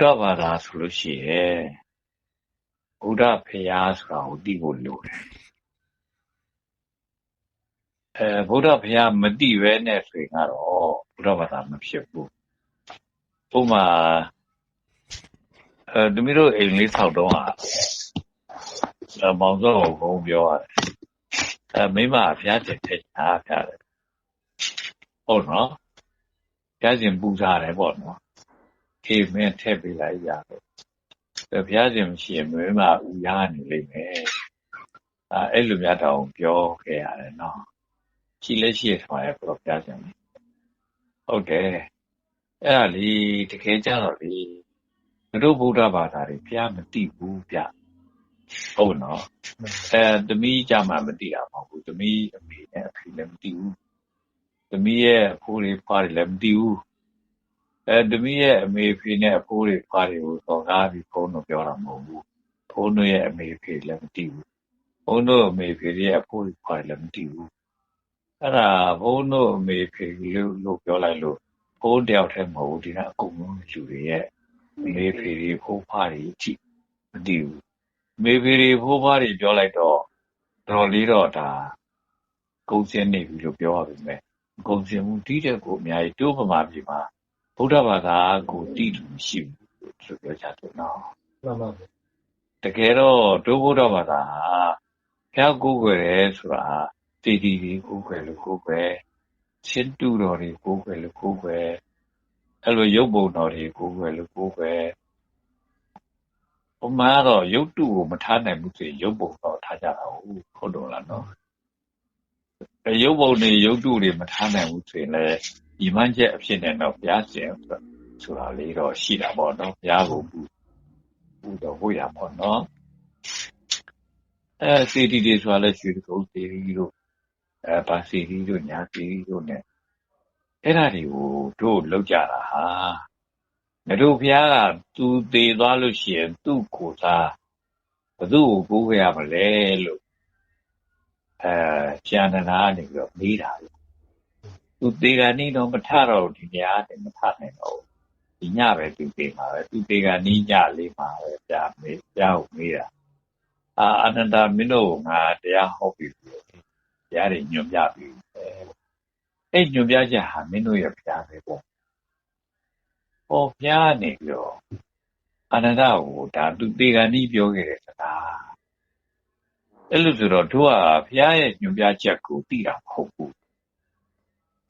တော့ဘာသာဆိုလို့ရှိရင်ဘုရားဖရာဆိုတာကိုသိဖို့လိုတယ်ဘုရားဖရာမသိပဲနဲ့ဆိုရင်ကတော့ဘုရားဘာသာမဖြစ်ဘူးဥပမာသူတို့အိမ်လေးဆောက်တော့မောင်စောကိုဘုံပြောရတယ်မိမဖရာချက်ထက်တာဖရာတယ်ဟုတ်နော်ဖရာရှင်ပူစားတယ်ပေါ့နော်ခေမင်းထည့်ပေးလိုက်ရတယ်ဘုရားရှင်မရှိရင်မိမဥရနေလိမ့်မယ်အဲ့လိုများတော့ပြောခဲ့ရတယ်နော်ရှိလဲရှိရထွားရဘုရားရှင်ဟုတ်တယ်အဲ့ဒါလေတကယ်ကြတော့လေတို့ဗုဒ္ဓဘာသာတွေဘုရားမသိဘူးဗျဟုတ်နော်သမီးကြမှာမသိတာမဟုတ်ဘူးသမီးအမေနဲ့အဖေလည်းမသိဘူးသမီးရဲ့အဖိုးလေးဖွားတွေလည်းမသိဘူးသမီးရဲ့အမေဖေနဲ့အဖိုးတွေဖွားတွေကိုတော့ကားပြီးဘုန်းတော်ပြောတာမဟုတ်ဘူးဘုန်းတို့ရဲ့အမေဖေလည်းမသိဘူးဘုန်းတို့အမေဖေရဲ့အဖိုးတွေဖွားတွေလည်းမသိဘူးအဲ့ဒါဘုန်းတို့အမေဖေလို့ပြောလိုက်လို့ဘုန်းတယောက်တည်းမဟုတ်ဘူးဒီကအကုန်လုံးလူတွေရဲ့အမေဖေတွေဖိုးဖွားတွေကြည့်မသိဘူးအမေဖေတွေဖိုးဖွားတွေပြောလိုက်တော့တော်လေးတော့ဒါကုန်စင်နေပြီလို့ပြောရပါမယ်ကုန်စင်မှုတီးတဲ့ကိုအများကြီးတိုးပမာပြီမှာဗုဒ္ဓဘာသာကိုတီးလို့ရှိဘူးဆိုပြောကြတယ်နော်မှန်ပါဗျတကယ်တော့တိုးဗုဒ္ဓဘာသာဘုရားကိုးကွယ်တယ်ဆိုတာတေတီတွေကိုးကွယ်လို့ကိုးကွယ်ချင်းတူတော်တွေကိုးကွယ်လို့ကိုးကွယ်အဲ့လိုရုပ်ပုံတော်တွေကိုးကွယ်လို့ကိုးကွယ်ဘုမားတော့ရုပ်တုကိုမထားနိုင်ဘူးဆိုရင်ရုပ်ပုံတော့ထားကြတာဟုတ်တော့လားနော်ရုပ်ပုံတွေရုပ်တုတွေမထားနိုင်ဘူးဆိုရင်လည်းဒီမှန်းချက်အဖြစ်နဲ့တော့ဘုရားရှင်ဆိုတာလေးတော့ရှိတာပေါ့နော်ဘုရားကိုပူတော့ဟုတ်ရပေါ့နော်စေတီတွေဆိုတာလည်းရွှေကုန်းစေတီတို့ဗာစေတီတို့ညာစေတီတို့ ਨੇ အဲ့ဒါတွေကိုတို့လောက်ကြတာဟာတို့ဘုရားကသူသေးသွားလို့ရှိရင်သူ့ကိုယ်စားဘသူ့ကိုကိုးခဲ့ရမလဲလို့ကျန်တနာနေပြီးတော့မေးတာသူသေးကနီးတော့မထတော့ဒီတရားနဲ့မထနိုင်တော့ဒီညပဲသူသေးမှာပဲသူသေးကနီးညလေးမှာပဲကြာမေးကြောက်မေးတာအနန္တမင်းတို့ငါတရားဟောပြီးတရားတွေညွှန်ပြပြီးအဲ့ညွှန်ပြချက်ဟာမင်းတို့ရဲ့ဘုရားပဲပေါ့ဘုရားနေပြီးတော့အနန္တကိုဒါသူသေးကနီးပြောခဲ့တဲ့စကားအဲ့လိုဆိုတော့တို့ကဘုရားရဲ့ညွှန်ပြချက်ကိုသိတာမဟုတ်ဘူး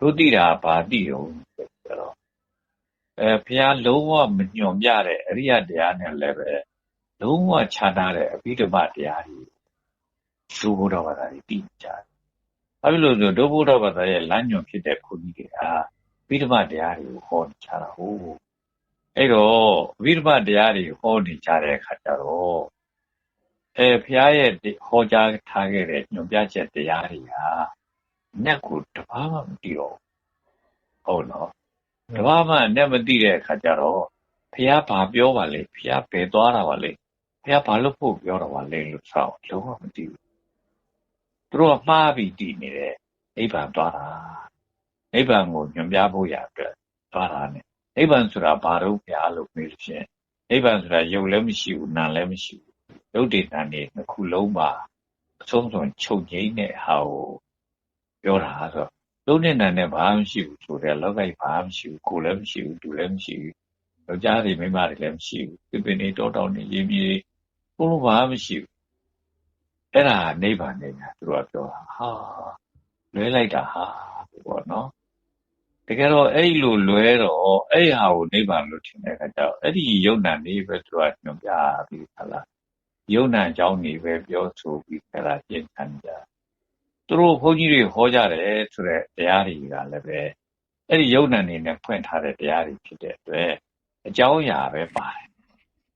တို့သိတာဘာသိတော့ဆိုတော့ဘုရားလုံးဝမညွှန်ပြတဲ့အရိယတရားနဲ့လည်းပဲလုံးဝခြားထားတဲ့အဘိဓမ္မာတရားတွေဒုဗုဒ္ဓဘာသာတွေသိကြတယ်။အဲဒီလိုဆိုဒုဗုဒ္ဓဘာသာရဲ့လမ်းညွှန်ဖြစ်တဲ့ခွန်ကြီးတွေကဗိဓမ္မာတရားတွေကိုဟောနေကြတာဟုတ်။အဲ့တော့ဗိဓမ္မာတရားတွေဟောနေကြတဲ့အခါကျတော့ဘုရားရဲ့ဟောကြားထားခဲ့တဲ့ညွှန်ပြချက်တရားတွေဟာညက်ကိုတဘာမှမသိတော့ဟုတ်နော်တဘာမှနဲ့မသိတဲ့အခါကျတော့ဘုရားဘာပြောပါလဲဘုရားဘယ်သွားတာပါလဲဘုရားဘာလို့ဖို့ပြောတာပါလဲလို့ဆောက်လုံးဝမသိဘူးသူတို့ကမှားပြီးတည်နေတယ်နိဗ္ဗာန်သွားတာနိဗ္ဗာန်ကိုညွှန်ပြဖို့ရအတွက်သွားတာ ਨੇ နိဗ္ဗာန်ဆိုတာဘာလို့ဘုရားလို့မေးလို့ရှိရင်နိဗ္ဗာန်ဆိုတာယုတ်လည်းမရှိဘူးနာလည်းမရှိဘူးရုပ်တည်နာနေတစ်ခုလုံးပါအဆုံးစွန်ချုပ်ငိမ့်တဲ့ဟာကိုပြောတာဆိုလုံးနဲ့နာနဲ့ဘာမှမရှိဘူးဆိုတဲ့လောကကြီးဘာမှမရှိဘူးကိုယ်လည်းမရှိဘူးသူလည်းမရှိဘူးယောက်ျားတွေမိန်းမတွေလည်းမရှိဘူးပြပင်နေတောတောင်နေရင်းမြေဘုလို့ဘာမှမရှိဘူးအဲ့ဒါနိဗ္ဗာန်နဲ့ညာသူတို့ကပြောတာဟာလွဲလိုက်တာဟာပေါ့နော်တကယ်တော့အဲ့လိုလွဲတော့အဲ့ဟာကိုနိဗ္ဗာန်လို့ထင်တဲ့အခါကျတော့အဲ့ဒီယုံနာနေပဲသူကညွှန်ပြပြီးခလားယုံနာအကြောင်းနေပဲပြောဆိုပြီးခလားရှင်းခံကြသူတို့ဘုန်းကြီးတွေဟောကြတယ်ဆိုတဲ့တရားတွေကလည်းပဲအဲ့ဒီယုံနာနေနဲ့ဖွင့်ထားတဲ့တရားတွေဖြစ်တဲ့အတွက်အကြောင်းအရာပဲပါတယ်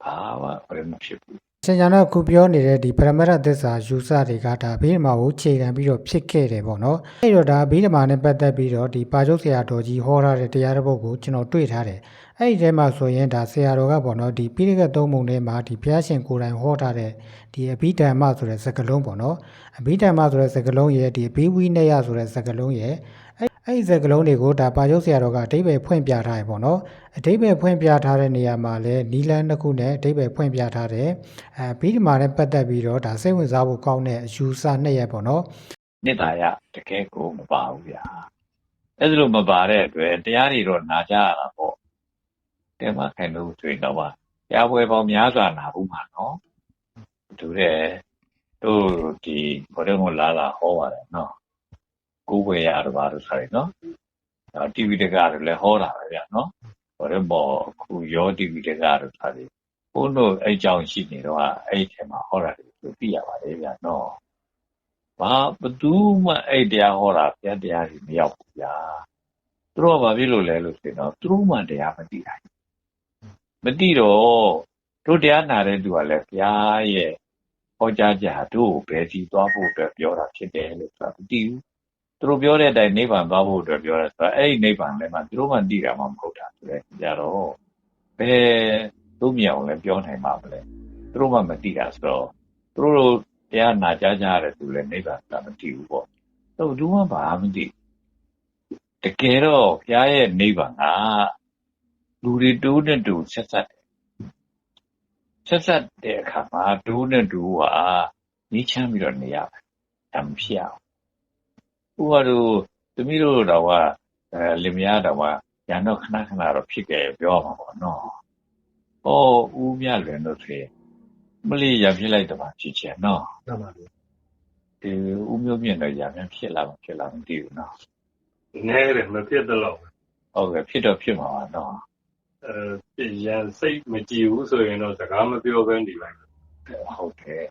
ဘာမှမဖြစ်ဘူးဆင်ညာတော့ခုပြောနေတဲ့ဒီပရမတ္ထသစ္စာယူဆတွေကဒါဗိဓမာကိုခြေခံပြီးတော့ဖြစ်ခဲ့တယ်ပေါ့နော်အဲ့တော့ဒါဗိဓမာနဲ့ပတ်သက်ပြီးတော့ဒီပါချုပ်ဆရာတော်ကြီးဟောထားတဲ့တရားတစ်ပုဒ်ကိုကျွန်တော်တွေ့ထားတယ်အဲ့ဒီထဲမှာဆိုရင်ဒါဆရာတော်ကပေါ့နော်ဒီပိဋကတ်သုံးပုံထဲမှာဒီဘုရားရှင်ကိုယ်တိုင်ဟောထားတဲ့ဒီအဘိဓမ္မဆိုတဲ့စကားလုံးပေါ့နော်အဘိဓမ္မဆိုတဲ့စကားလုံးရဲ့ဒီအဘိဝိနယဆိုတဲ့စကားလုံးရဲ့ အဲ့ဒီစကားလုံးတွေကိုဒါပါချုပ်ဆရာတော်ကအဓိပ္ပာယ်ဖွင့်ပြထားရပေါ့နော်အဓိပ္ပာယ်ဖွင့်ပြထားတဲ့နေရာမှာလည်းနီလန်းတစ်ခုနဲ့အဓိပ္ပာယ်ဖွင့်ပြထားတယ်ဘိဓမ္မာနဲ့ပတ်သက်ပြီးတော့ဒါစိတ်ဝင်စားဖို့ကောင်းတဲ့အယူဆနှစ်ရပ်ပေါ့နော် နှစ်သာရတကယ်ကိုမပါဘူးဗျာအဲ့ဒါလိုမပါတဲ့အတွက်တရားတွေတော့နာကြရတာပေါ့တဲမခိုင်လို့ဆိုရင်တော့တရားပွဲပေါင်းများစွာနာဘူးမှာနော်တူတဲ့တို့ဒီဘော်ဒလာဟောပါတယ်နော်ကိုယ်ဝေရတော့ပါလို့ဆိုရင်နော်တီဗီတကားလည်းဟောတာပဲဗျာနော်ဘော်ဒမောခုရောတီဗီတကားလို့ဆိုရင်ဘုန်းတို့အဲ့ကြောင့်ရှိနေတော့အဲ့ထဲမှာဟောတာတွေသိရပါတယ်ဗျာနော်ဘာဘသူမှအဲ့တရားဟောတာဗျာတရားကြီးမရောက်ဘူးဗျာသူတို့ကဘာဖြစ်လို့လဲလို့ဆိုတော့သူတို့မှတရားမသိတာမသိတော့တို့တရားနာတဲ့သူကလည်းဘုရားရဲ့ဟောကြားချက်ဟာတို့ကိုဘယ်စီသွားဖို့အတွက်ပြောတာဖြစ်တယ်လို့ဆိုတာမသိဘူးသူတို့ပြောတဲ့အတိုင်းနိဗ္ဗာန်သွားဖို့အတွက်ပြောတယ်ဆိုတော့အဲ့ဒီနိဗ္ဗာန်လည်းမှသူတို့မှသိတာမှမဟုတ်တာဆိုတဲ့ကြတော့ဘယ်သူမြောင်လည်းပြောနိုင်မှာမလဲသူတို့မှမသိတာဆိုတော့သူတို့တရားနာကြားကြရတယ်သူလည်းနိဗ္ဗာန်ကမသိဘူးပေါ့သူမှဘာမှမသိတကယ်တော့ဘုရားရဲ့နိဗ္ဗာန်ကလူတွေတိုးနဲ့တူဆက်ဆက်တဲ့အခါမှာဒိုးနဲ့ဒိုးဟာနှီးချမ်းပြီးတော့နေရမယ်။ဒါမဖြစ်အောင်။ဥပမာတို့သမီးတို့တော့လင်မယားတော့ရန်တော့ခဏတော့ဖြစ်ခဲ့ပြောမှာပေါ့နော်။ဦးမြလွင်တို့ဆိုမလေးရဖြစ်လိုက်တော့မှဖြစ်ချင်နော်။ဟုတ်ပါဘူး။ဒီဦးမျိုးမြင့်တော့ရပြန်ဖြစ်လာမသိဘူးနော်။နဲတယ်မဖြစ်တော့။ဟုတ်ကဲ့ဖြစ်တော့ဖြစ်မှာပါနော်။ရန်စိတ်မကြည်ဘူးဆိုရင်တော့စကားမပြောဘဲနေလိုက်ဟုတ်ကဲ့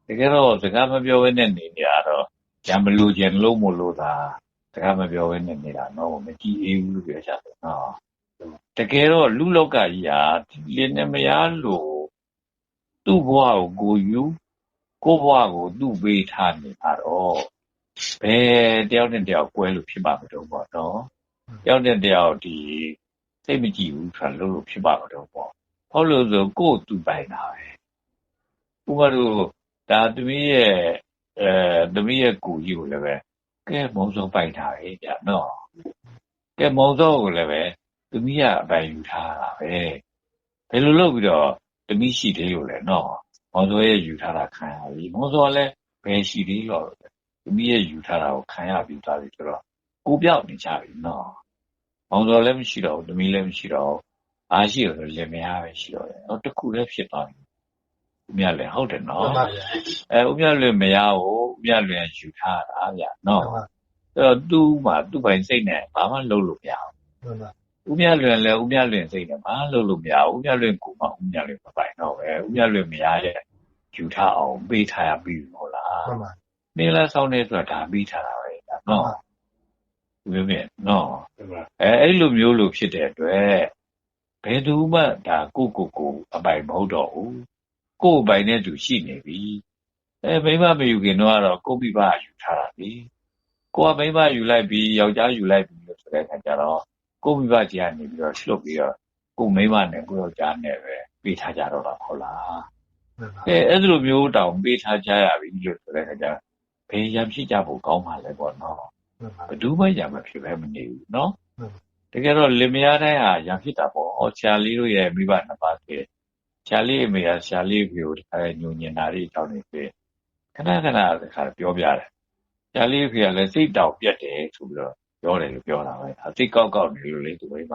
တကယ်တော့စကားမပြောဘဲနဲ့နေကြတော့ရန်မလို့ခြင်းလုံးမလို့တာစကားမပြောဘဲနဲ့နေတာတော့မကြည်အေးဘူးလို့ပြောကြတယ်နော်တကယ်တော့လူလောကကြီးဟာလင်းနေမရလို့သူ့ဘဝကိုယူကိုယ့်ဘဝကိုသူ့ပေးထားနေတာတော့ဘယ်တယောက်နဲ့တယောက်ကွဲလို့ဖြစ်ပါမလို့ပေါ့နော်တယောက်နဲ့တယောက်ဒီစိတ်မကြည့်ဘူးဆိုတာလို့ဖြစ်ပါတော့ပေါ့ဟုတ်လို့ဆိုကိုယ်သူပိုင်တာပဲဥပမာတို့ဒါသမီးရဲ့ကိုကြီးကိုလည်းပဲကဲမုံစောပိုင်တာပဲဗျာနော်ကဲမုံစောကိုလည်းပဲသမီးကအပိုင်ယူထားတာပဲဘယ်လိုလုပ်ပြီးတော့သမီးရှိသေးလို့လဲနော်မုံစောရဲ့ယူထားတာခံရပြီမုံစောလည်းဘယ်ရှိသေးလို့သမီးရဲ့ယူထားတာကိုခံရပြီးသားပြီဆိုတော့ကိုပြောက်နေကြပြီနော်မောင်တော်လည်းမရှိတော့ဘူးသမီးလည်းမရှိတော့အားရှိတော့လည်းမရပဲရှိတော့တယ်တခုလည်းဖြစ်သွားပြီဦးမြလည်းဟုတ်တယ်နော်ဦးမြလည်းမရဘူးဦးမြလည်းယူထားတာဗျနော်သူ့မှာသူ့ပိုင်စိတ်နဲ့ဘာမှလုပ်လို့မရဘူးဦးမြလည်းဦးမြလည်းစိတ်နဲ့ဘာလုပ်လို့မရဘူးဦးမြလည်းကိုမှဦးမြလည်းမပိုင်တော့ပဲဦးမြလည်းမရရဲ့ယူထားအောင်ပေးထားရပြီဟုတ်လားနေလာဆောင်နေဆိုတာဒါပေးထားတာပဲနော်မြင်နော်အဲ့လိုမျိုးလို့ဖြစ်တဲ့အတွက်ဘယ်သူမှဒါကိုအပိုင်မဟုတ်တော့ဘူးကိုယ်ပိုင်နဲ့သူရှိနေပြီမိမမယူခင်တော့ကိုမိဘယူထားတာပြီကိုကမိမယူလိုက်ပြီးယောက်ျားယူလိုက်ပြီးလို့ဆိုတဲ့အခါကျတော့ကိုမိဘကြီးကနေပြီးတော့လှုပ်ပြီးတော့ကိုမိမနဲ့ကိုယောက်ျားနဲ့ပဲပေးထားကြတော့တာဟုတ်လားအဲ့လိုမျိုးတောင်ပေးထားကြရပြီလို့ဆိုတဲ့အခါကျတော့ဘယ်ရံဖြစ်ကြဖို့ကောင်းပါလဲပေါ့နော်ဘယ်သူမှရမှာဖြစ်ပဲမနေဘူးเนาะတကယ်တော့လင်မယားတိုင်းဟာရံဖြစ်တာပေါ့ဆရာလေးတို့ရဲ့မိဘနှစ်ပါးတည်းဆရာလေးအမေကဆရာလေးကိုတခါညှို့ညင်တာတွေတောင်းနေပြီခဏတခါပြောပြတယ်ဆရာလေးဖေကလည်းစိတ်တောင်ပြတ်တယ်ဆိုပြီးတော့ပြောတယ်လို့ပြောတာပဲစိတ်ကောက်နေလို့လေသူမိမ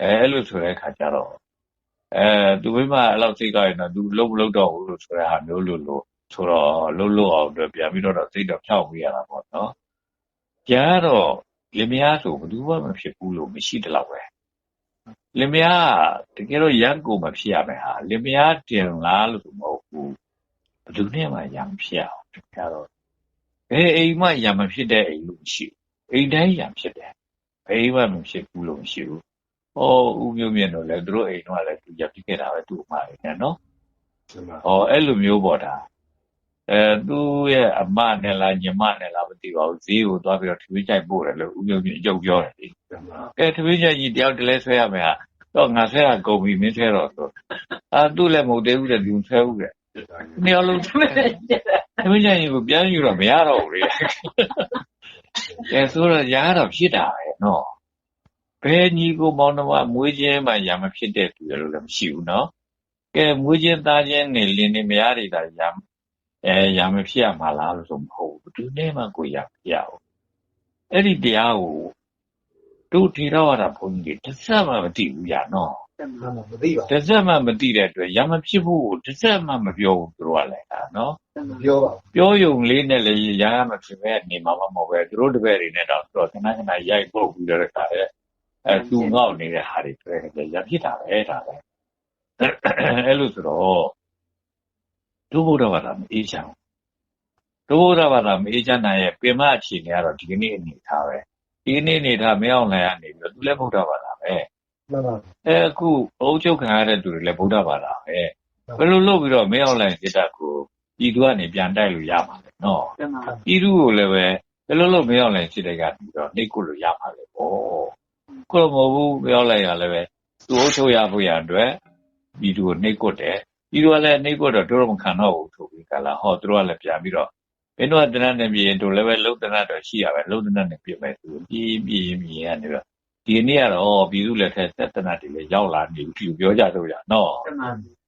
အဲ့လိုဆိုတဲ့အခါကျတော့သူမိမအဲ့လောက်စိတ်ကောက်ရင်တော့သူလုံးမလုံးတော့ဘူးလို့ဆိုတဲ့ဟာမျိုးလို့ဆိုတော့လုံးအောင်အတွက်ပြန်ပြီးတော့စိတ်တော့ဖြောက်ပေးရတာပေါ့နော်ကြာတော့လင်မယားဆိုဘယ်သူမှမဖြစ်ဘူးလို့မရှိတလောက်ပဲလင်မယားတကယ်တော့ရန်ကိုမဖြစ်ရမယ်ဟာလင်မယားတင်လားလို့မဟုတ်ဘူးဘယ်သူနဲ့မှရံဖြစ်အောင်ကြာတော့ဘယ်အိမ်မှရံမဖြစ်တဲ့အိမ်လို့မရှိဘူးအိမ်တိုင်းရံဖြစ်တယ်ဘယ်အိမ်မှမဖြစ်ဘူးလို့မရှိဘူးဦးမျိုးမြင့်တော့လည်းသူတို့အိမ်တော့လည်းသူရဖြစ်ခဲ့တာပဲသူ့အမအိမ်နဲ့နော်အဲ့လိုမျိုးပေါ့ဒါသူ့ရဲ့အမနဲ့လားညီမနဲ့လားမသိပါဘူးဈေးကိုသွားပြီးတော့ထမင်းကြိုက်ပို့တယ်လို့ဦးမျိုးမြင့်ရုပ်ပြောတယ်လေထမင်းကြိုက်ကြီးတယောက်တလဲဆွဲရမယ်ဟာတော့ငါဆွဲတာကုန်ပြီမင်းဆွဲတော့ဆိုသူ့လည်းမဟုတ်သေးဘူးတဲ့သူဆွဲဦးတဲ့နှစ်ယောက်လုံးထမင်းကြိုက်ကြီးကိုပြန်ယူတော့မရတော့ဘူးလေ ကဲဆိုတော့ရာကတော့ဖြစ်တာပဲနော်ဘယ်ညီကိုမောင်နှမမွေးခြင်းမှရာမဖြစ်တဲ့သူလည်းမရှိဘူးနော်ကဲမွေးခြင်းသားခြင်းနဲ့လင်းနေမရတဲ့တာရာမဖြစ်ရမှာလားလို့ဆိုမဟုတ်ဘူးသူနဲ့မှကိုရာဖြစ်ရအောင်အဲ့ဒီတရားကိုတို့ထေရဝါဒဘုန်းကြီးတစ်ဆက်မှမသိဘူးညာနော်မသိပါဘူးတစ်ဆက်မှမသိတဲ့အတွက်ရာမဖြစ်ဖို့တစ်ဆက်မှမပြောဘူးသူတို့ကလည်းနော်မပြောပါဘူးပြောယုံလေးနဲ့လည်းရာမဖြစ်ပဲနေမှာမဟုတ်ပဲသူတို့တပည့်တွေနဲ့တော့သူတို့ခဏခဏရိုက်ပုတ်ပြီးတော့ခါတဲ့သူငေါ့နေတဲ့ဟာတွေတွေ့တယ်ရာဖြစ်တာပဲဒါပဲအဲ့လိုဆိုတော့ဒုဗုဒ္ဓဘာသာမအေးချမ်းဒုဗုဒ္ဓဘာသာမအေးချမ်းနိုင်ရဲ့ပင်မအခြေအနေကတော့ဒီကနေ့အနေထားပဲဒီကနေ့အနေထားမအောင်နိုင်ရနေပြီးတော့သူလည်းဗုဒ္ဓဘာသာပဲမှန်ပါအခုအုပ်ချုပ်ခံရတဲ့သူတွေလည်းဗုဒ္ဓဘာသာပဲဘယ်လိုလုပ်ပြီးတော့မအောင်နိုင်စိတ်ဓာတ်ကိုပြည်သူကနေပြန်တိုက်လို့ရမှာလဲနော်ပြည်သူကိုလည်းပဲဘယ်လိုလုပ်မအောင်နိုင်စိတ်ဓာတ်ကနေပြီးတော့နှိပ်ကိုလို့ရမှာလဲပေါ့ကိုယ်မဟုတ်ဘူးမအောင်နိုင်ရလည်းပဲသူအုပ်ချုပ်ရဖို့ရအတွက်ပြည်သူကိုနှိပ်ကွတ်တယ်ပြည်သူကလည်းနှိပ်ကွတ်တော့တို့တော့မခံတော့ဘူးဆိုပြီးကလာဟောတို့ကလည်းပြန်ပြီးတော့မင်းတို့ကတနတ်နဲ့ပြင်တို့လည်းပဲလုံတနတ်တော့ရှိရပဲလုံတနတ်နဲ့ပြင်မယ်သူပြီးမြင်ရနေတော့ဒီနေ့ကတော့ပြည်သူလက်ထက်သက်တနတ်တွေလည်းရောက်လာနေပြီပြောကြတော့ရနော်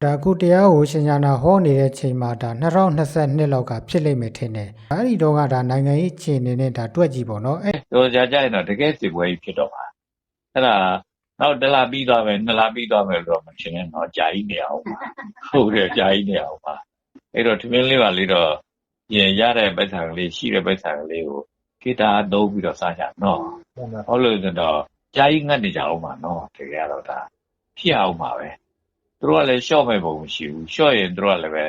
ဒါကုတရားကိုရှင်ညာနာဟောနေတဲ့ချိန်မှာဒါ2022လောက်ကဖြစ်လိမ့်မယ်ထင်တယ်အဲ့ဒီတော့ကဒါနိုင်ငံရေးခြေအနေနဲ့ဒါတွက်ကြည့်ပေါ့နော်တော့ကြာကြရင်တော့တကယ်စစ်ပွဲကြီးဖြစ်တော့ပါအဲ့ဒါနောက်တစ်လပြီးသွားမယ်နှစ်လပြီးသွားမယ်လို့တော့မထင်နဲ့တော့ကြာကြီးနေအောင်ပါဟုတ်တယ်ကြာကြီးနေအောင်ပါအဲ့တော့ထမင်းလေးပါလေးတော့ရတဲ့ပိုက်ဆံကလေးရှိတဲ့ပိုက်ဆံကလေးကိုခေတ္တသုံးပြီးတော့စားကြနော်ဟုတ်လို့ဆိုတော့ကြာကြီးငတ်နေကြအောင်ပါနော်တကယ်တော့ဒါဖြစ်အောင်ပါပဲသူတို့ကလည်းရှော့မဲ့ပုံမရှိဘူးရှော့ရင်သူတို့ကလည်းပဲ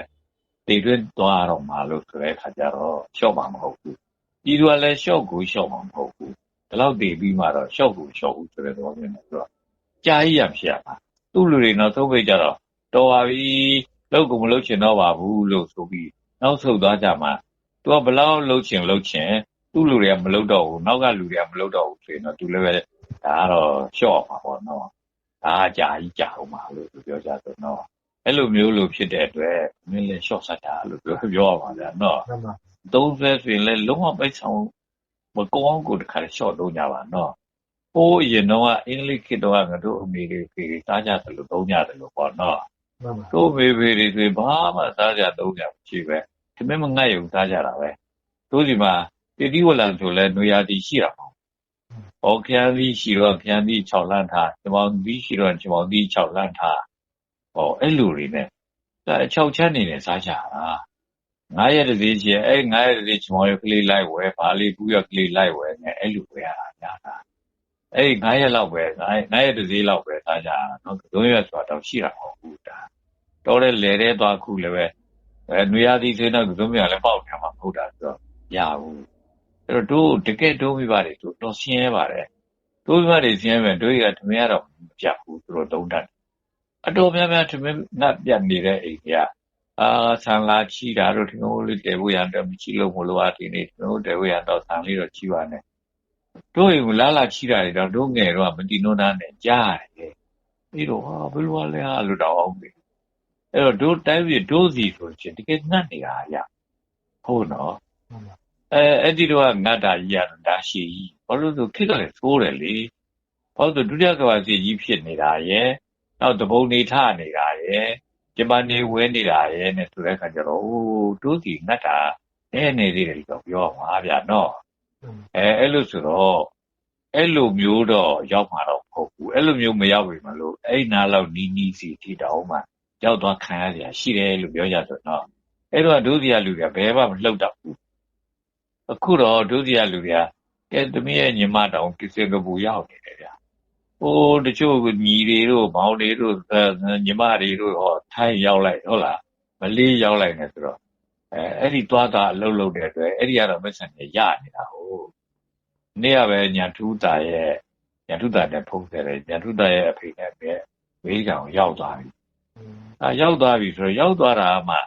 တိတ်တွင်းသွားတော့မှလို့ဆိုတဲ့အခါကျတော့ရှော့မှာမဟုတ်ဘူးဒီလိုကလည်းရှော့ကိုရှော့မှာမဟုတ်ဘူးဒီလောက်တည်ပြီးမှတော့ရှော့ကိုရှော့ဘူးဆိုတဲ့သဘောမျိုးနဲ့ဆိုတော့ကြာကြီးရဖြစ်ရမှာသူ့လူတွေနောက်ဆုံးပိတ်ကြတော့တော်ပါပြီလောက်ကိုမလုပ်ချင်တော့ပါဘူးလို့ဆိုပြီးနောက်ဆုတ်သွားကြမှာသူကဘလောက်လှုပ်ချင်သူ့လူတွေကမလုပ်တော့ဘူးနောက်ကလူတွေကမလုပ်တော့ဘူးဆိုရင်တော့သူလည်းပဲဒါကတော့ရှော့မှာပေါ့နော်ဒါကကြာကြီးကြာအောင်ပါလို့ပြောကြဆိုတော့အဲ့လိုမျိုးလို့ဖြစ်တဲ့အတွက်မင်းလည်းရှော့ဆက်တာလို့ပြောရပါဗျာနော်သုံးဆွဲဆိုရင်လည်းလုံးဝပိတ်ဆောင်မကောင်းကိုတခါရှော့သုံးကြပါနော်ဟိုးရင်တော့အင်္ဂလိပ်ခေတ်တော့ငါတို့အမေတွေဖေတွေစားကြတယ်လို့သုံးကြတယ်လို့ပေါ့နော်တို့မေဖေတွေဆိုဘာမှစားကြသုံးကြမရှိပဲဒီမဲ့မငတ်ရုံစားကြတာပဲတို့ဒီမှာတိတိဝလံဆိုလဲနွေရာသီရှိတာပေါ့ဟောခရမ်းသီးရှိတော့ခရမ်းသီး6လန့်ထားချမောင်သီးရှိတော့ချမောင်သီး6လန့်ထားဟောအဲ့လိုတွေနဲ့6ချမ်းနေနဲ့စားကြတာ9ရက်တည်းချင်းအဲ့9ရက်တည်းချမောင်ရကလေးလိုက်ဝဲဗာလေးကူးရကလေးလိုက်ဝဲနဲ့အဲ့လိုဝဲရတာညာတာအဲ့9ရက်လောက်ပဲ9ရက်တည်းလောက်ပဲစားကြတာနော်3ရက်ဆိုတော့ရှိတာမဟုတ်ဘူးဒါတော်တဲ့လေတဲ့သွားခုလည်းပဲနွေရာသီဆိုတော့3ရက်လည်းပေါက်တယ်မှာမဟုတ်တာဆိုတော့ရဘူးအဲ့တော့တို့တကယ်တို့မိဘတွေတို့တော့ဆင်းရဲပါတယ်တို့မိဘတွေဆင်းရဲမယ်တို့ကထမင်းကတော့မပြတ်ဘူးသူတို့သုံးတတ်အတော်များများထမင်းငတ်ပြတ်နေတဲ့အိမ်ကဆန်လာချီတာတို့ထမင်းလေးတဲဖို့ရတော့မချီလို့မလို့အတင်းနေထမင်းတဲဖို့ရတော့ဆန်လေးတော့ချီပါနဲ့တို့အိမ်လာချီတာတွေတော့တို့ငယ်တော့မတီနိုးနားနဲ့ကြားရတယ်ပြီးတော့ဘယ်လိုလဲလို့တော့အောင်ပြီအဲ့တော့တို့တိုင်းပြည်တို့စီဆိုချင်းတကယ်ငတ်နေတာရဟုတ်နော်အဲ့ဒီတော့ငတ်တာကြီးရတော့ဒါရှိကြီးဘာလို့ဆိုခိကလည်းသိုးတယ်လေဘာလို့ဆိုဒုတိယကမ္ဘာစစ်ကြီးဖြစ်နေတာရဲ့နောက်တပုံနေထနေတာရဲ့ဂျပန်နေဝဲနေတာရဲ့နဲ့ဆိုတဲ့အခါကျတော့တို့စီငတ်တာနေသေးတယ်လို့ပြောမှာဗျာနော်အဲ့လိုဆိုတော့အဲ့လိုမျိုးတော့ရောက်မှာတော့မဟုတ်ဘူးအဲ့လိုမျိုးမရောက်ပြီမလို့အဲ့နားလောက်နီးစီထိတောင်းမှရောက်သွားခံရစရာရှိတယ်လို့ပြောကြဆိုတော့အဲ့တော့ဒုတိယလူတွေကဘယ်မှမလှုပ်တော့ဘူးအခုတော့ဒုတိယလူတွေကကဲသမီးရဲ့ညီမတောင်စင်ကာပူရောက်နေတယ်ဗျာတချို့ညီတွေတို့မောင်တွေတို့ညီမတွေတို့ဟောထိုင်းရောက်လိုက်ဟုတ်လားမလေးရောက်လိုက်နေဆိုတော့အဲ့ဒီသွားတာအလုပ်လုပ်တဲ့အတွက်အဲ့ဒီကတော့မဆန်နေရနေတာဟုတ်နေ့ကပဲညာထူးတာနဲ့ဖုန်းတယ်ညာထူးတာရဲ့အဖေနဲ့ပဲဝေးကောင်ရောက်သွားပြီရောက်သွားပြီဆိုတော့ရောက်သွားတာမှ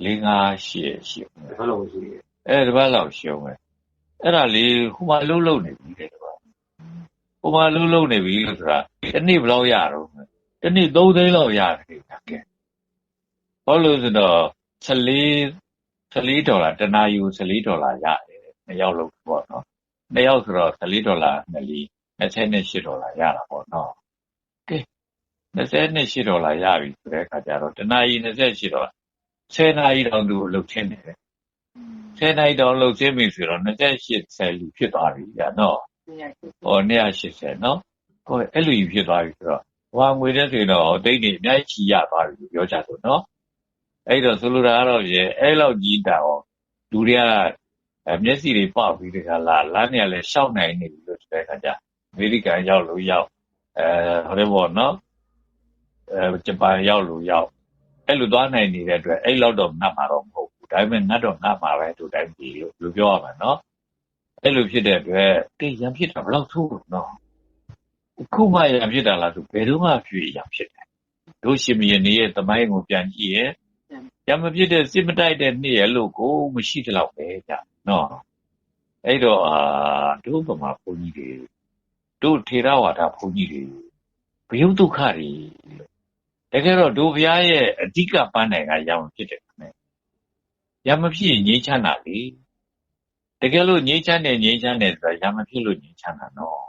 4-5ရှိဘယ်လိုရှိလဲတပတ်လောက်ရှုံးတယ်အဲ့ဒါလေးဟိုမှာလှုပ်နေပြီတဲ့တပတ်ဟိုမှာလှုပ်နေပြီလို့ဆိုတာတစ်နေ့ဘယ်လောက်ရတော့တစ်နေ့3သိန်းလောက်ရတယ်ကဲဘာလို့ဆိုတော့$14တနာယူ$14ရတယ် 2ယောက်လို့ပေါ့နော်2ယောက်ဆိုတော့$14နဲ့လီ$28ရတာပေါ့နော်ကဲ$28ရပြီဆိုတဲ့အခါကျတော့တနာရီ$28 10နာရီတောင်သူအလုပ်ချင်းနေတယ်10နာရီတောင်လုပ်ချင်းပြီဆိုတော့28လူဖြစ်သွားပြီကြာနော်280နော်ဟိုအဲ့လိုကြီးဖြစ်သွားပြီဆိုတော့ဟွာငွေတဲ့ဆိုရင်တော့တိတ်နေအများကြီးချီရသွားပြီပြောကြဆိုနော်အဲ့တော့ဆိုလိုတာကတော့အဲ့လောက်ကြီးတာရောလူတွေကမျက်စိတွေပေါက်ပြီးတခါလာလမ်းတွေကလည်းရှောက်နိုင်နေပြီလို့ဆိုတဲ့အခါကျအမေရိကန်ရောက်လို့ရောက်ဟိုလည်းပေါ့နော်ဂျပန်ရောက်လို့ရောက်အဲ့လိုသွားနိုင်နေတဲ့အတွက်အဲ့လောက်တော့ငတ်မှာတော့မဟုတ်ဘူးဒါပေမဲ့ငတ်တော့ငတ်မှာပဲသူတိုင်းပြည်လို့ပြောရမှာနော်အဲ့လိုဖြစ်တဲ့အတွက်တေးရံဖြစ်တာဘယ်လောက်ဆိုးလို့နော်အခုမှရံဖြစ်တာလားဆိုဘယ်တော့မှဖြစ်ရံဖြစ်တယ်တို့ရှင်မင်းရဲ့သမိုင်းကိုပြန်ကြည့်ရင်ရံမဖြစ်တဲ့စစ်မတိုက်တဲ့နေ့ရဲ့လို့ကိုမရှိတဲ့လောက်ပဲကြာနော်အဲ့တော့တို့ဗမာဘုန်းကြီးတွေတို့ထေရဝါဒဘုန်းကြီးတွေဘယုဒုက္ခတွေတကယ်တော့တို့ဘုရားရဲ့အဓိကပန်းတိုင်ကရံဖြစ်တယ်ခင်ဗျရံမဖြစ်ရင်ငြိမ်းချမ်းတာလေတကယ်လို့ငြိမ်းချမ်းတယ်ဆိုတာရံမဖြစ်လို့ငြိမ်းချမ်းတာနော်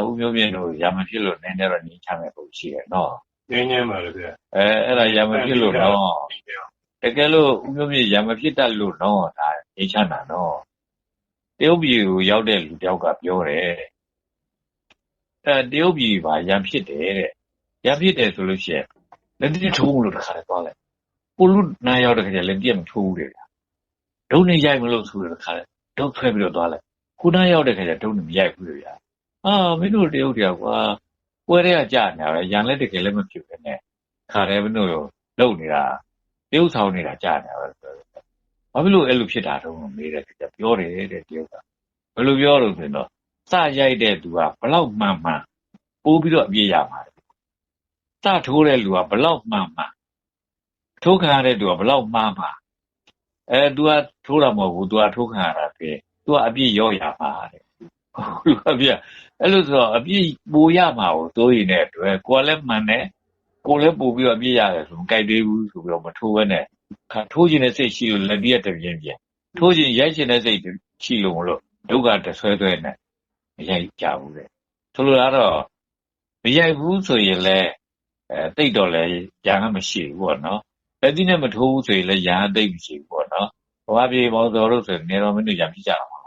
ဦးမျိုးမြင့်တို့ရံမဖြစ်လို့နည်းနည်းတော့ငြိမ်းချမ်းတဲ့ပုံရှိတယ်နော်ငြိမ်းချမ်းပါလေဗျအဲ့ဒါရံမဖြစ်လို့နော်တကယ်လို့ဦးမျိုးမြင့်ရံမဖြစ်တတ်လို့နော်ဒါငြိမ်းချမ်းတာနော်တရုတ်ပြည်ကိုရောက်တဲ့လူတယောက်ကပြောတယ်တရုတ်ပြည်ပါရံဖြစ်တယ်တဲ့ရံဖြစ်တယ်ဆိုလို့ရှိရင်လက်တိထိုးလို့တခါလဲသွားလိုက်ပိုလူနာရောက်တဲ့ခါကျလက်တိမထိုးဘူးလေဒုံနေရိုက်မလို့ဆိုတဲ့ခါလဲဒုံဆွဲပြီးတော့သွားလိုက်ခုနာရောက်တဲ့ခါကျဒုံနေမရိုက်ဘူးလေဗျာမင်းတို့တရုတ်တယောက်ကွာပွဲတွေကကြာနေတာပဲရံလက်တကယ်လည်းမဖြစ်ပဲနဲ့ခါတယ်မင်းတို့လုံနေတာတရုတ်ဆောင်နေတာကြာနေတာပဲဘာဖြစ်လို့အဲ့လိုဖြစ်တာတုံးမေးတဲ့ခါကျပြောတယ်တဲ့တရုတ်ကဘယ်လိုပြောလို့ဆိုတော့စရိုက်တဲ့သူကဘလောက်မှန်ပိုးပြီးတော့အပြည့်ရမှာစထိုးတဲ့လူကဘလောက်မှန်ထိုးခံရတဲ့သူကဘလောက်မှားမှာသူကထိုးတာမဟုတ်ဘူးသူကထိုးခံရတာပဲသူကအပြည့်ရောရမှာတဲ့သူကပြအဲ့လိုဆိုတော့အပြည့်ပိုရမှာကိုသိုးရင်တဲ့အတွက်ကိုယ်လည်းမှန်တယ်ကိုယ်လည်းပို့ပြီးတော့အပြည့်ရတယ်ဆိုမကြိုက်သေးဘူးဆိုပြီးတော့မထိုးဘဲနဲ့ထိုးခြင်းနဲ့စိတ်ရှိလို့လက်ပြည့်တပြင်းပြင်းထိုးခြင်းရိုက်ခြင်းနဲ့စိတ်ရှိလို့ဒုက္ခတဆွဲနဲ့မရိုက်ကြဘူးတဲ့ဆိုလိုတာတော့မရိုက်ဘူးဆိုရင်လည်းတိတ်တော့လည်းရံကမရှိဘူးပေါ့နော်လက်သီးနဲ့မထိုးဘူးဆိုရင်လည်းရံကတိတ်မရှိဘူးပေါ့နော်ဘာပြေပေါင်းစော်လို့ဆိုရင်နေတော်မင်းတို့ရံဖြစ်ကြတာပါ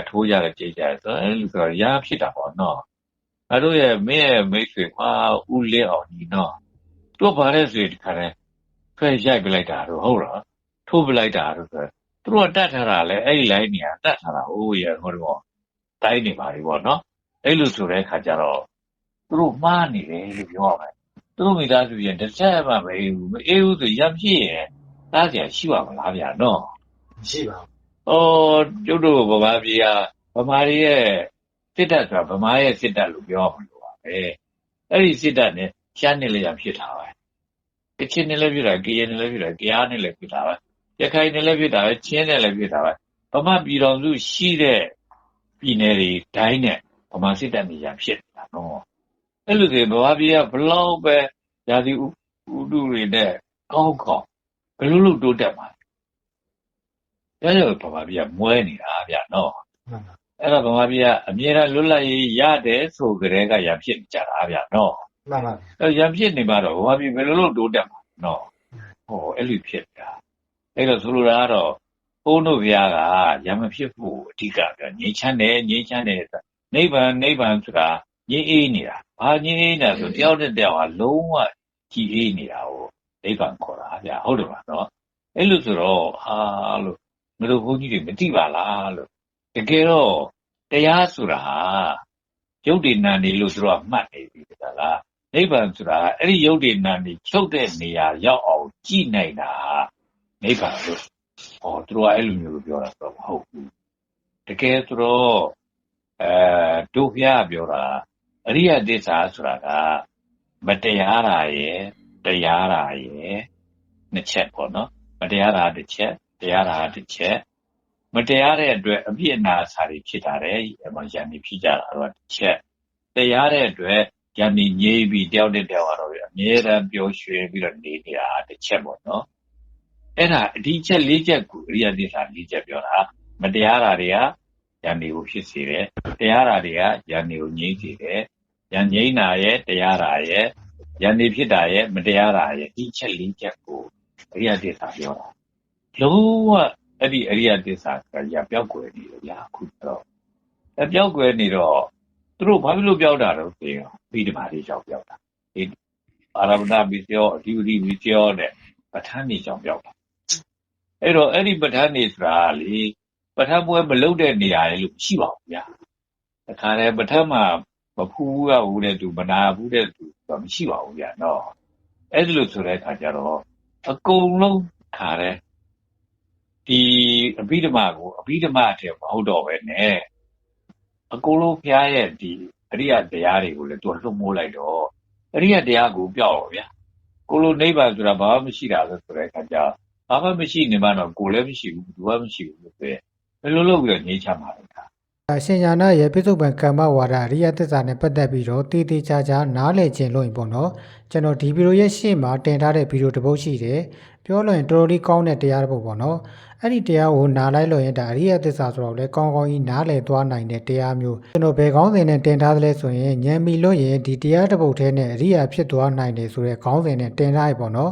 ထိုးကြတယ်ကြိတ်ကြတယ်ဆိုအဲ့လိုဆိုတော့ရံဖြစ်တာပေါ့နော်အဲ့တို့ရဲ့မင်းရဲ့မိတ်ဆွေဦးလင်းအောင်ကြီးနော်တို့ဘာလဲဆိုရင်ဒီခါလဲဆွဲရိုက်ပလိုက်တာတော့ဟုတ်လားထိုးပလိုက်တာတော့ဆိုသူတို့ကတတ်ထားတာလဲအဲ့ဒီ line နေတတ်ထားတာဟိုးရဟိုတော့တိုင်းနေပါပြီပေါ့နော်အဲ့လိုဆိုတဲ့အခါကျတော့သူတို့မှားနေတယ်လို့ပြောရမယ်သူတို့မိသားစုရင်တစ်ချက်မှမအေးဘူးဆိုရဖြစ်ရင်တားကြရှိပါမလားဗျာနော်ရှိပါဘူးကျုပ်တို့ဗမာပြည်ကဗမာတွေရဲ့စစ်တပ်ဆိုတာဗမာရဲ့စစ်တပ်လို့ပြောရမှာလို့ပါပဲအဲ့ဒီစစ်တပ်နဲ့ရှမ်းနေလည်းရဖြစ်တာပဲကချင်နေလည်းဖြစ်တာကရင်နေလည်းဖြစ်တာကယားနေလည်းဖြစ်တာပဲရခိုင်နေလည်းဖြစ်တာပဲချင်းနေလည်းဖြစ်တာပဲဗမာပြည်တော်စုရှိတဲ့ပြည်နယ်တွေတိုင်းနဲ့ဗမာစစ်တပ်နေရဖြစ်တာနော်အဲ့လိုဆိုဗမာပြည်ကဘလောက်ပဲရာသီဥတုတွေနဲ့ကောင်းဘယ်လိုလုပ်တိုးတက်မှာလဲဗမာပြည်ကမွဲနေတာဗျနော်အဲ့တော့ဗမာပြည်ကအမြဲတမ်းလွတ်လပ်ရေးရတယ်ဆိုကြတဲ့ကရံဖြစ်ကြတာဗျနော်မှန်ပါရံဖြစ်နေမှာတော့ဗမာပြည်ဘယ်လိုလုပ်တိုးတက်မှာနော်အဲ့လိုဖြစ်တာအဲ့တော့ဆိုလိုတာကတော့ဘုန်းတို့ဗျာကရံမဖြစ်ဖို့အဓိကပြောငြိမ်းချမ်းတယ်ဆိုတာနိဗ္ဗာန်ဆိုတာငြိမ်းအေးနေတာဘာငြိမ်းအေးနေတာဆိုတယောက်နဲ့တယောက်ကလုံးဝကြည်အေးနေတာကိုနိဗ္ဗာန်ခေါ်တာဗျာဟုတ်တယ်ပါနော်အဲ့လိုဆိုတော့လို့မလို့ဘုန်းကြီးတွေမသိပါလားလို့တကယ်တော့တရားဆိုတာရုပ်တည်နာနေလို့သူတို့ကမှတ်နေပြီတလားနိဗ္ဗာန်ဆိုတာအဲ့ဒီရုပ်တည်နာနေချုပ်တဲ့နေရာရောက်အောင်ကြည်နိုင်တာနိဗ္ဗာန်လို့သူတို့ကအဲ့လိုမျိုးပြောတာဆိုတော့မဟုတ်ဘူးတကယ်ဆိုတော့တို့ဖျားပြောတာအရိယသစ္စာဆိုတာကမတရားတာရယ်တရားတာရယ်နှစ်ချက်ပေါ့နော်မတရားတာတစ်ချက်တရားတာတစ်ချက်မတရားတဲ့အတွက်အပြစ်အနာစာတွေဖြစ်တာတယ်ရံနေဖြစ်ကြတာတော့တစ်ချက်တရားတဲ့အတွက်ရံနေငြိမ်းပြီးတယောက်နဲ့တယောက်ကတော့အမြဲတမ်းပျော်ရွှင်ပြီးတော့နေနေတာတစ်ချက်ပေါ့နော်အဲ့ဒါဒီချက်၄ချက်ကိုအရိယသစ္စာ၄ချက်ပြောတာ မတရားတာတွေကယန္တိကိုဖြစ်စေတယ်တရားတာတွေကယန္တိကိုငြိမ့်စေတယ်ယန္ငြိမ့်တာရဲ့တရားတာရဲ့ယန္တိဖြစ်တာရဲ့မတရားတာရဲ့ဒီချက်လေးချက်ကိုအရိယသစ္စာပြောတာလုံးဝအဲ့ဒီအရိယသစ္စာကရပြောက်ွယ်နေတယ်ဗျာအခုတော့အပြောက်ွယ်နေတော့သူတို့ဘာဖြစ်လို့ပြောက်တာတော့သိရောပြီးဒီမှာလေးကြောက်ပြောက်တာဒီအာရမဏမီကျော်အဓိပတိမီကျော်နဲ့ပဋ္ဌာန်းကြီးကြောင့်ပြောက်တာအဲ့တော့အဲ့ဒီပဋ္ဌာန်းကြီးဆိုတာလေပဋ္ဌာန်းပွဲမလုပ်တဲ့နေရာလေလို့ရှိပါဘူးဗျာတခါတည်းပဋ္ဌာန်းမှာမဖူးဘူးကဘူးတဲ့သူမနာဘူးတဲ့သူတော့မရှိပါဘူးဗျာနော်အဲ့ဒီလိုဆိုတဲ့အခါကျတော့အကုန်လုံးခါတဲ့ဒီအဘိဓမ္မာကိုအဘိဓမ္မာအထက်မဟုတ်တော့ပဲနဲ့အကုန်လုံးဖျားရဲ့ဒီအရိယတရားတွေကိုလည်းသူကလွတ်မိုးလိုက်တော့အရိယတရားကိုပြောက်ရောဗျာကိုလိုနိဗ္ဗာန်ဆိုတာဘာမှမရှိတာဆိုတဲ့အခါကျဘာမှမရှိနေမှတော့ကိုလည်းမရှိဘူးသူကမရှိဘူးလို့ပြောဘယ်လိုလုပ်ပြီးတော့ငြိမ်းချမှာလဲရှင်ညာနာရဲ့ပြစ္ဆုတ်ပံကမ္မဝါဒအရိယသစ္စာနဲ့ပတ်သက်ပြီးတော့တည်တည်ချာချာနားလည်ခြင်းလို့ရင်ပေါ့နော်ကျွန်တော်ဒီဗီဒီယိုရဲ့ရှေ့မှာတင်ထားတဲ့ဗီဒီယိုတစ်ပုဒ်ရှိတယ်ပြောလို့ရင်တော်တော်လေးကောင်းတဲ့တရားတစ်ပုဒ်ပေါ့နော်အဲ့ဒီတရားကိုနားလိုက်လို့ရင်ဒါအရိယသစ္စာဆိုတော့လေကောင်းကောင်းကြီးနားလည်သွားနိုင်တဲ့တရားမျိုးကျွန်တော်ဘယ်ကောင်းစဉ်နဲ့တင်ထားသလဲဆိုရင်ဉာဏ်မီလို့ရင်ဒီတရားတစ်ပုဒ်ထဲနဲ့အရိယဖြစ်သွားနိုင်တယ်ဆိုတဲ့ခေါင်းစဉ်နဲ့တင်ထားရပေါ့နော်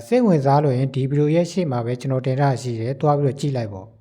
စိတ်ဝင်စားလို့ရင်ဒီဗီဒီယိုရဲ့ရှေ့မှာပဲကျွန်တော်တင်ထားရှိတယ်တွားပြီးတော့ကြည့်လိုက်ပေါ့